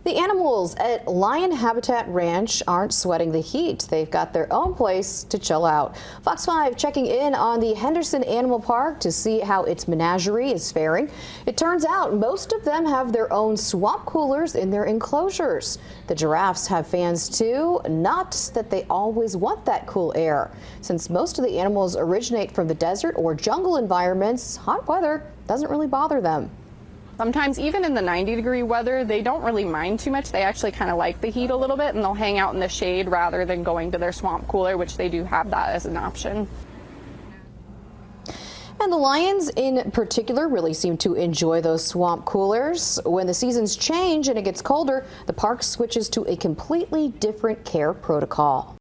The animals at Lion Habitat Ranch aren't sweating the heat. They've got their own place to chill out. Fox 5 checking in on the Henderson Animal Park to see how its menagerie is faring. It turns out most of them have their own swamp coolers in their enclosures. The giraffes have fans too, not that they always want that cool air. Since most of the animals originate from the desert or jungle environments, hot weather doesn't really bother them. Sometimes even in the 90-degree weather, they don't really mind too much. They actually kind of like the heat a little bit, and they'll hang out in the shade rather than going to their swamp cooler, which they do have that as an option. And the lions in particular really seem to enjoy those swamp coolers. When the seasons change and it gets colder, the park switches to a completely different care protocol.